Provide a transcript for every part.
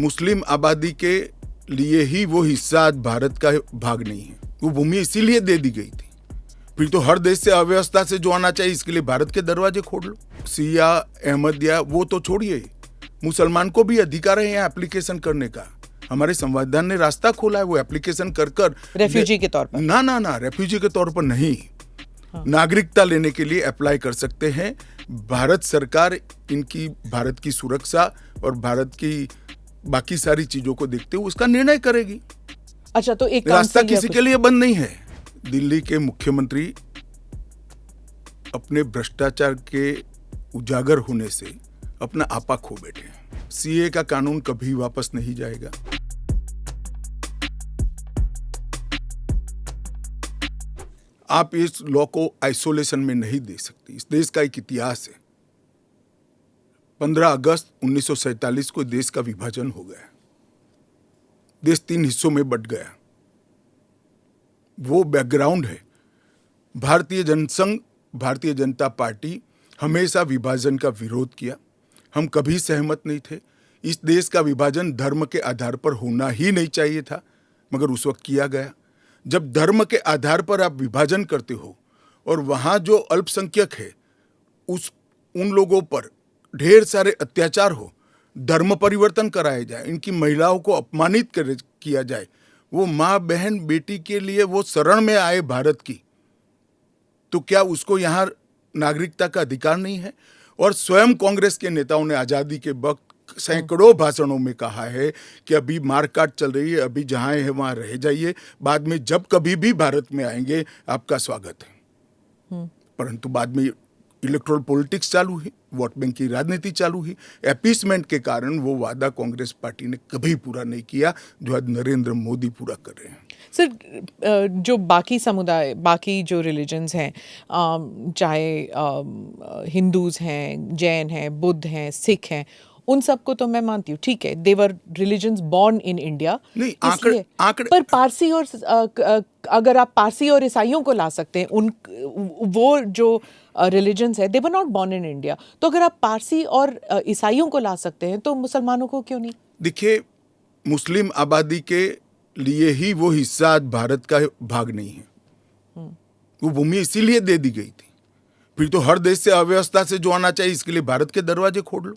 मुस्लिम आबादी के लिए ही वो हिस्सा आज भारत का भाग नहीं है। वो भूमि इसीलिए दे दी गई थी। फिर तो हर देश से अव्यवस्था से जो आना चाहिए इसके लिए भारत के दरवाजे खोल लो। सिया अहमदिया वो तो छोड़िए, मुसलमान को भी अधिकार है यहाँ एप्लीकेशन करने का। हमारे संविधान ने रास्ता खोला है, वो एप्लीकेशन कर रेफ्यूजी के तौर पर ना रेफ्यूजी के तौर पर नहीं, नागरिकता लेने के लिए अप्लाई कर सकते हैं। भारत सरकार इनकी भारत की सुरक्षा और भारत की बाकी सारी चीजों को देखते हुए उसका निर्णय करेगी। अच्छा, तो एक रास्ता किसी के लिए बंद नहीं है। दिल्ली के मुख्यमंत्री अपने भ्रष्टाचार के उजागर होने से अपना आपा खो बैठे हैं। सीए का कानून कभी वापस नहीं जाएगा। आप इस लॉ को आइसोलेशन में नहीं दे सकती। इस देश का एक इतिहास है। 15 अगस्त 1947 को देश का विभाजन हो गया। देश 3 हिस्सों में बंट गया। वो बैकग्राउंड है। भारतीय जनसंघ, भारतीय जनता पार्टी हमेशा विभाजन का विरोध किया। हम कभी सहमत नहीं थे। इस देश का विभाजन धर्म के आधार पर होना ही नहीं चाहिए था, मगर उस वक्त किया गया। जब धर्म के आधार पर आप विभाजन करते हो और वहां जो अल्पसंख्यक है उन लोगों पर ढेर सारे अत्याचार हो, धर्म परिवर्तन कराया जाए, इनकी महिलाओं को अपमानित किया जाए, वो माँ बहन बेटी के लिए वो शरण में आए भारत की, तो क्या उसको यहाँ नागरिकता का अधिकार नहीं है? और स्वयं कांग्रेस के नेताओं ने आजादी के वक्त सैकड़ों भाषणों में कहा है कि अभी मारकाट चल रही है, अभी जहां है वहां रह जाइए, बाद में जब कभी भी भारत में आएंगे आपका स्वागत है। परंतु बाद में इलेक्टोरल पॉलिटिक्स चालू हुई, वोट बैंक की राजनीति चालू हुई। अपीसमेंट के कारण वो वादा कांग्रेस पार्टी ने कभी पूरा नहीं किया जो आज नरेंद्र मोदी पूरा कर रहे हैं। सर, जो बाकी समुदाय, बाकी जो रिलीजन्स हैं, चाहे हिंदूज हैं, जैन हैं, बुद्ध हैं, सिख हैं, उन सबको तो मैं मानती हूँ, ठीक है, देवर रिलीजन्स बॉर्न इन इंडिया। नहीं, आंकड़े पर पारसी और अगर आप पारसी और ईसाइयों को ला सकते हैं, वो जो रिलीजन्स है, they were not born in India, तो अगर आप पारसी और ईसाइयों को ला सकते हैं तो मुसलमानों को क्यों नहीं? देखिए, मुस्लिम आबादी के लिए ही वो हिस्सा आज भारत का भाग नहीं है। वो भूमि इसीलिए दे दी गई थी। फिर तो हर देश से अव्यवस्था से जो आना चाहिए इसके लिए भारत के दरवाजे खोल लो।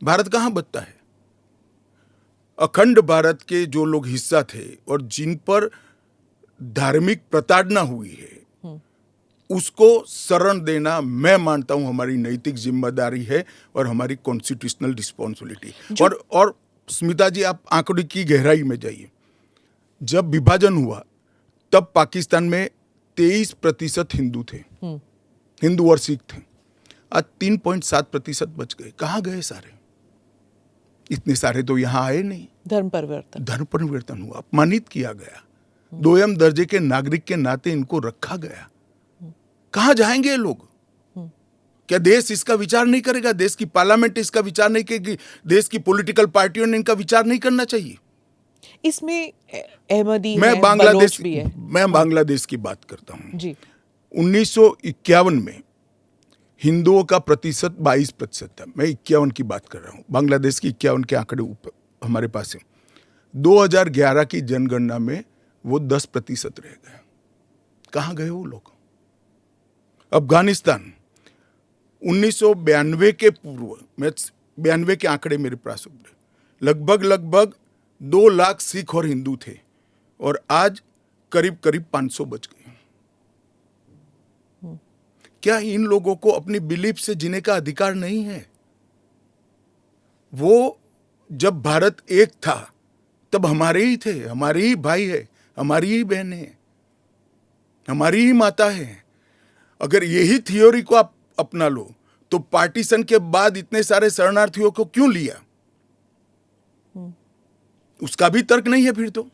भारत कहां बचता है? अखंड भारत के जो लोग हिस्सा थे और जिन पर धार्मिक प्रताड़ना हुई है उसको शरण देना, मैं मानता हूं, हमारी नैतिक जिम्मेदारी है और हमारी कॉन्स्टिट्यूशनल रिस्पॉन्सिबिलिटी। और स्मिता जी, आप आंकड़े की गहराई में जाइए। जब विभाजन हुआ तब पाकिस्तान में 23% हिंदू थे, हिंदू और सिख थे। आज 3.7% बच गए। कहां गए सारे? इतने सारे तो यहां आए नहीं। धर्म परिवर्तन हुआ, अपमानित किया गया, दोयम दर्जे के नागरिक के नाते इनको रखा गया। कहां जाएंगे ये लोग? क्या देश इसका विचार नहीं करेगा? देश की पार्लियामेंट इसका विचार नहीं करेगी? देश की पॉलिटिकल पार्टियों ने इनका विचार नहीं करना चाहिए? इसमें अहमदी मैं है, बांग्लादेश बलोच भी है। मैं बांग्लादेश की बात करता हूं जी। 1951 में हिंदुओं का प्रतिशत 22% था। मैं 51 की बात कर रहा हूं। बांग्लादेश की 51 के आंकड़े ऊपर हमारे पास है। 2011 की जनगणना में वो 10% रह गए। कहां गए वो लोग? अफगानिस्तान 1992 के पूर्व, मैं 92 के आंकड़े मेरे पास लगभग 2 लाख सिख और हिंदू थे और आज करीब 500 बच गए। क्या इन लोगों को अपनी बिलीफ से जीने का अधिकार नहीं है? वो जब भारत एक था तब हमारे ही थे, हमारे ही भाई है, हमारी ही बहन है, हमारी ही माता है। अगर यही थ्योरी को आप अपना लो तो पार्टीशन के बाद इतने सारे शरणार्थियों को क्यों लिया? उसका भी तर्क नहीं है। फिर तो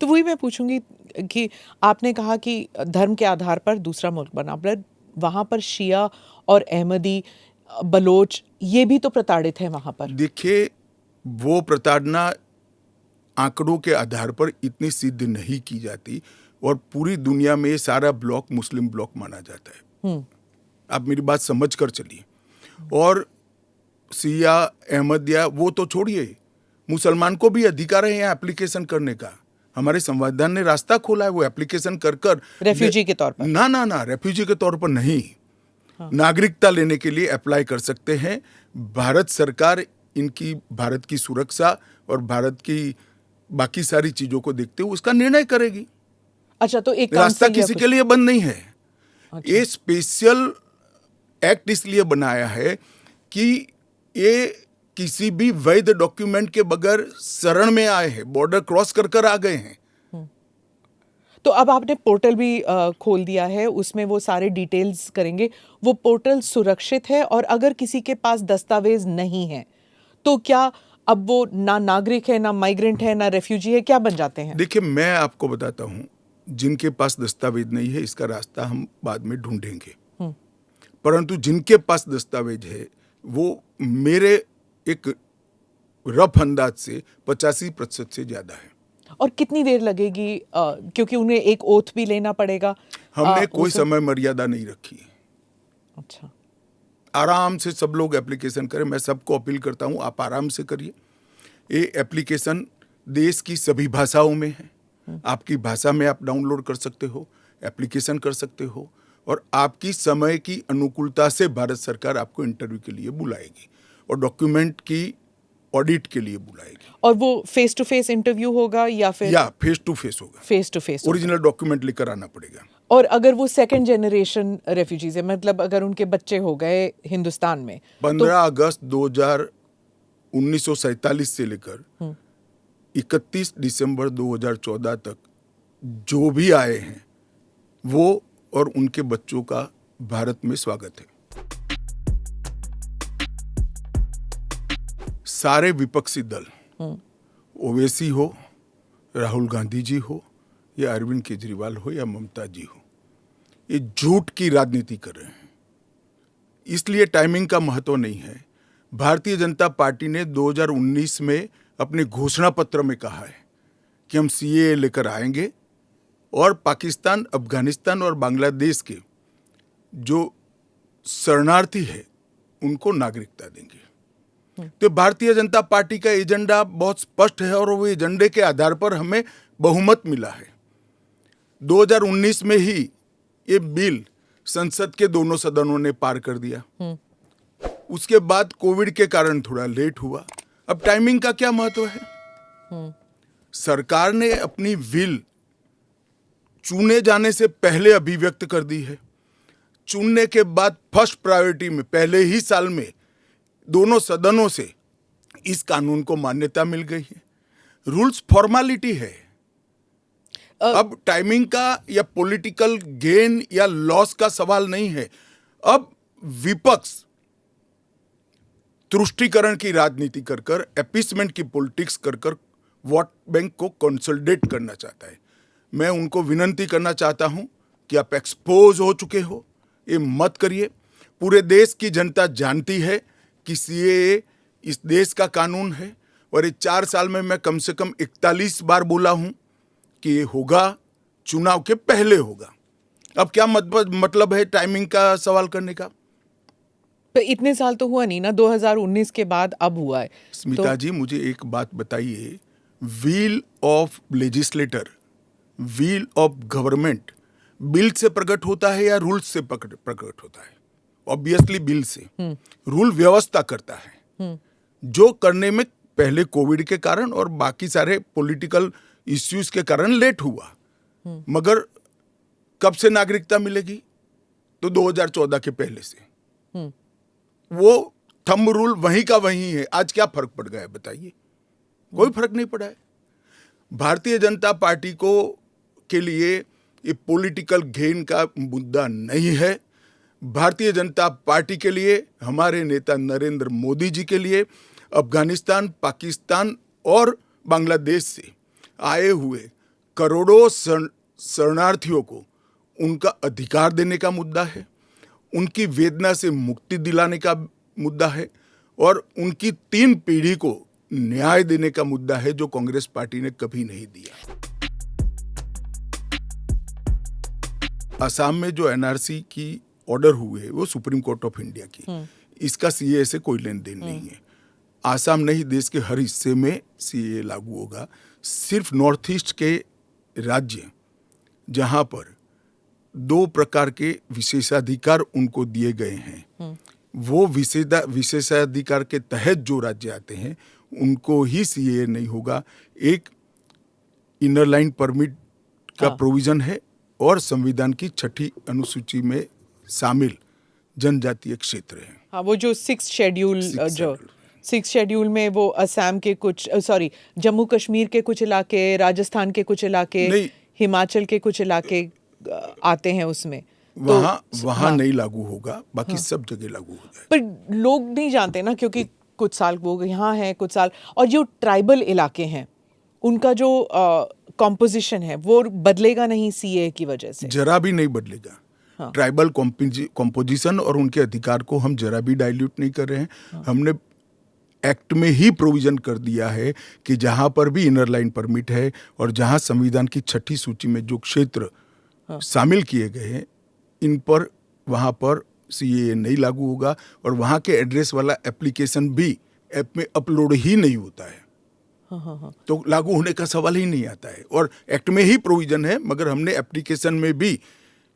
वही मैं पूछूंगी कि आपने कहा कि धर्म के आधार पर दूसरा मुल्क बना, पर वहां पर शिया और अहमदी, बलोच, ये भी तो प्रताड़ित है वहां पर। देखिए, वो प्रताड़ना आंकड़ों के आधार पर इतनी सिद्ध नहीं की जाती और पूरी दुनिया में ये सारा ब्लॉक मुस्लिम ब्लॉक माना जाता है। आप मेरी बात समझ कर चलिए। और सिया अहमदिया वो तो छोड़िए, मुसलमान को भी अधिकार है यहाँ एप्लीकेशन करने का। हमारे संविधान ने रास्ता खोला है, वो एप्लीकेशन कर कर रेफ्यूजी के तौर पर। ना रेफ्यूजी के तौर पर नहीं, नागरिकता लेने के लिए अप्लाई कर सकते हैं। भारत सरकार इनकी भारत की सुरक्षा और भारत की बाकी सारी चीजों को देखते हुए उसका निर्णय करेगी। अच्छा, तो एक रास्ता काउंसिल या किसी कुछ- के लिए बंद नहीं है। अच्छा। ये स्पेशल एक्ट इसलिए बनाया है कि ये किसी भी वैध डॉक्यूमेंट के बगैर शरण में आए हैं, बॉर्डर क्रॉस कर कर आ गए हैं। तो अब आपने पोर्टल भी खोल दिया है, उसमें वो सारे डिटेल्स करेंगे। वो पोर्टल सुरक्षित है, और अगर किसी के पास दस्तावेज नहीं है तो क्या अब वो ना नागरिक है, ना माइग्रेंट है, ना रेफ्यूजी है, क्या बन जाते हैं? देखिए, मैं आपको बताता हूं, जिनके पास दस्तावेज नहीं है इसका रास्ता हम बाद में ढूंढेंगे, परंतु जिनके पास दस्तावेज है वो मेरे एक रफ अंदाज से 85% से ज्यादा है। और कितनी देर लगेगी, क्योंकि उन्हें एक ओथ भी लेना पड़ेगा। हमने कोई उसे- समय मर्यादा नहीं रखी है। अच्छा, आराम से सब लोग एप्लीकेशन करें। मैं सबको अपील करता हूं, आप आराम से करिए। ये एप्लीकेशन देश की सभी भाषाओं में है। आपकी भाषा में आप डाउनलोड कर सकते हो, एप्लीकेशन कर सकते हो, और आपकी समय की अनुकूलता से भारत सरकार आपको इंटरव्यू के लिए बुलाएगी और डॉक्यूमेंट की ऑडिट के लिए बुलाएगी। और वो फेस टू फेस इंटरव्यू होगा या फिर या फेस टू फेस होगा, face to face? Original document लेकर आना पड़ेगा। और अगर वो सेकंड जनरेशन रेफ्यूजीज है, मतलब अगर उनके बच्चे हो गए हिंदुस्तान में, 15 अगस्त 1947 से लेकर 31 दिसंबर 2014 तक जो भी आए हैं वो और उनके बच्चों का भारत में स्वागत है। सारे विपक्षी दल, ओवैसी हो, राहुल गांधी जी हो, या अरविंद केजरीवाल हो, या ममता जी हो, ये झूठ की राजनीति कर रहे हैं। इसलिए टाइमिंग का महत्व नहीं है। भारतीय जनता पार्टी ने 2019 में अपने घोषणा पत्र में कहा है कि हम सीएए लेकर आएंगे और पाकिस्तान, अफगानिस्तान और बांग्लादेश के जो शरणार्थी है उनको नागरिकता देंगे। तो भारतीय जनता पार्टी का एजेंडा बहुत स्पष्ट है और वो एजेंडे के आधार पर हमें बहुमत मिला है। 2019 में ही ये बिल संसद के दोनों सदनों ने पार कर दिया। उसके बाद कोविड के कारण थोड़ा लेट हुआ। अब टाइमिंग का क्या महत्व है? सरकार ने अपनी विल चुने जाने से पहले अभिव्यक्त कर दी है। चुनने के बाद फर्स्ट प्रायोरिटी में पहले ही साल में दोनों सदनों से इस कानून को मान्यता मिल गई है। रूल्स फॉर्मेलिटी है। अब टाइमिंग का या पॉलिटिकल गेन या लॉस का सवाल नहीं है। अब विपक्ष तुष्टीकरण की राजनीति कर कर, एपीसमेंट की पॉलिटिक्स कर कर वोट बैंक को कंसोलिडेट करना चाहता है। मैं उनको विनती करना चाहता हूं कि आप एक्सपोज हो चुके हो, ये मत करिए। पूरे देश की जनता जानती है कि सीएए इस देश का कानून है, और ये 4 साल में मैं कम से कम 41 बार बोला हूं कि ये होगा, चुनाव के पहले होगा। अब क्या मतलब है टाइमिंग का सवाल करने का? तो इतने साल तो हुआ नहीं ना, 2019 के बाद अब हुआ है। स्मिता जी, मुझे एक बात बताइए, wheel of legislator, wheel of government bill से प्रकट होता है या रूल से प्रकट होता है? ऑब्वियसली बिल से। रूल व्यवस्था करता है, जो करने में पहले कोविड के कारण और बाकी सारे पॉलिटिकल इश्यूज के कारण लेट हुआ। मगर कब से नागरिकता मिलेगी? तो 2014 के पहले से। वो थंब रूल वहीं का वहीं है। आज क्या फर्क पड़ गया है बताइए? कोई फर्क नहीं पड़ा है। भारतीय जनता पार्टी को के लिए ये पॉलिटिकल गेन का मुद्दा नहीं है। भारतीय जनता पार्टी के लिए, हमारे नेता नरेंद्र मोदी जी के लिए, अफगानिस्तान, पाकिस्तान और बांग्लादेश से आए हुए करोड़ों शरणार्थियों को उनका अधिकार देने का मुद्दा है, उनकी वेदना से मुक्ति दिलाने का मुद्दा है, और उनकी 3 पीढ़ी को न्याय देने का मुद्दा है, जो कांग्रेस पार्टी ने कभी नहीं दिया। असम में जो एनआरसी की ऑर्डर हुए वो सुप्रीम कोर्ट ऑफ इंडिया की, इसका सीए से कोई लेन देन नहीं है। आसाम नहीं, देश के हर हिस्से में सीएए लागू होगा। सिर्फ नॉर्थ ईस्ट के राज्य जहां पर 2 प्रकार के विशेषाधिकार उनको दिए गए हैं, वो विशेषाधिकार के तहत जो राज्य आते हैं उनको ही सीएए नहीं होगा। एक इनर लाइन परमिट का प्रोविजन है और संविधान की 6ठी अनुसूची में शामिल जनजातीय क्षेत्र है। हाँ, वो जो 6th शेड्यूल जो 6th शेड्यूल में वो असम के कुछ जम्मू कश्मीर के कुछ इलाके, राजस्थान के कुछ इलाके, हिमाचल के कुछ इलाके आते हैं उसमें। वहाँ नहीं लागू होगा, बाकी सब जगह लागू हो जाएगा। पर लोग नहीं जानते ना, क्योंकि कुछ साल वो यहाँ हैं, कुछ साल, और जो ट्राइबल इलाके हैं उनका जो कॉम्पोजिशन है वो बदलेगा नहीं सीए की वजह से, जरा भी नहीं बदलेगा। ट्राइबल कॉम्पोजिशन और उनके अधिकार को हम जरा भी डाइल्यूट नहीं कर रहे हैं। हमने एक्ट में ही प्रोविजन कर दिया है कि जहां पर भी इनर लाइन परमिट है और जहां संविधान की 6ठी सूची में जो क्षेत्र शामिल किए गए हैं, इन पर वहां पर सीएए नहीं लागू होगा और वहां के एड्रेस वाला एप्लीकेशन भी ऐप में अपलोड ही नहीं होता है। तो लागू होने का सवाल ही नहीं आता है। और एक्ट में ही प्रोविजन है, मगर हमने एप्लीकेशन में भी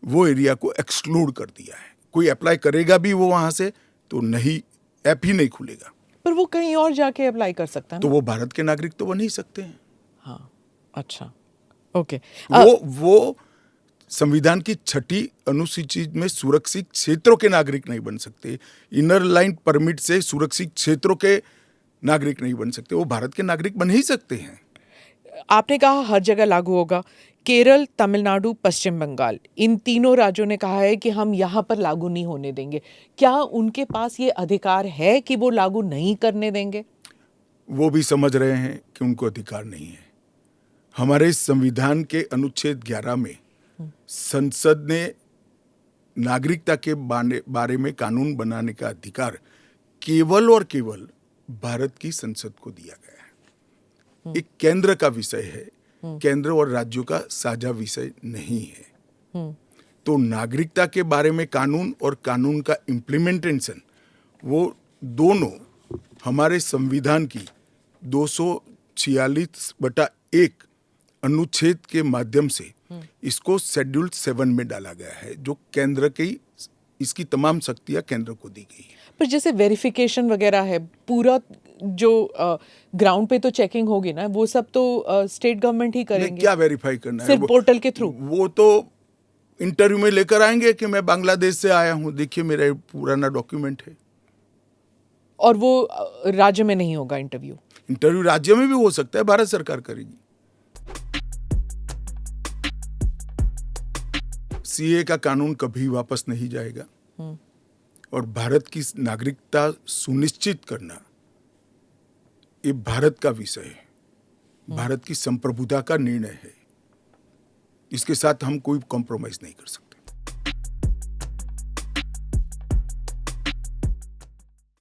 वो एरिया को एक्सक्लूड कर दिया है। कोई अप्लाई करेगा भी वो वहां से तो नहीं, ऐप ही नहीं खुलेगा। पर वो कहीं और जाके अप्लाई कर सकता है ना? तो वो भारत के नागरिक तो बन ही सकते हैं। हाँ, अच्छा, ओके। वो संविधान की 6ठी अनुसूची में सुरक्षित क्षेत्रों के नागरिक नहीं बन सकते। इनर लाइन परमिट से सुरक्षित क्षेत्रों के नागरिक नहीं बन सकते, वो भारत के नागरिक बन ही सकते हैं। आपने कहा हर जगह लागू होगा। केरल, तमिलनाडु, पश्चिम बंगाल, इन तीनों राज्यों ने कहा है कि हम यहाँ पर लागू नहीं होने देंगे। क्या उनके पास ये अधिकार है कि वो लागू नहीं करने देंगे? वो भी समझ रहे हैं कि उनको अधिकार नहीं है। हमारे संविधान के अनुच्छेद 11 में संसद ने नागरिकता के बारे में कानून बनाने का अधिकार केवल और केवल भारत की संसद को दिया गया है। एक केंद्र का विषय है, केंद्र और राज्यों का साझा विषय नहीं है। तो नागरिकता के बारे में कानून और कानून का इम्प्लीमेंटेशन, वो दोनों हमारे संविधान की 246/1 अनुच्छेद के माध्यम से इसको शेड्यूल 7 में डाला गया है, जो केंद्र की, इसकी तमाम शक्तियां केंद्र को दी गई है। पर जैसे वेरिफिकेशन वगैरह है, पूरा जो ग्राउंड पे तो चेकिंग होगी ना, वो सब तो स्टेट गवर्नमेंट ही करेंगे। क्या वेरीफाई करना है? सिर्फ पोर्टल के थ्रू? वो तो इंटरव्यू में लेकर आएंगे कि मैं बांग्लादेश से आया हूं, देखिए मेरा पुराना डॉक्यूमेंट है। और वो राज्य में नहीं होगा इंटरव्यू? इंटरव्यू राज्य में भी हो सकता है, भारत सरकार करेगी। सीए का कानून कभी वापस नहीं जाएगा और भारत की नागरिकता सुनिश्चित करना ये भारत का विषय है, भारत की संप्रभुता का निर्णय है। इसके साथ हम कोई कॉम्प्रोमाइज नहीं कर सकते।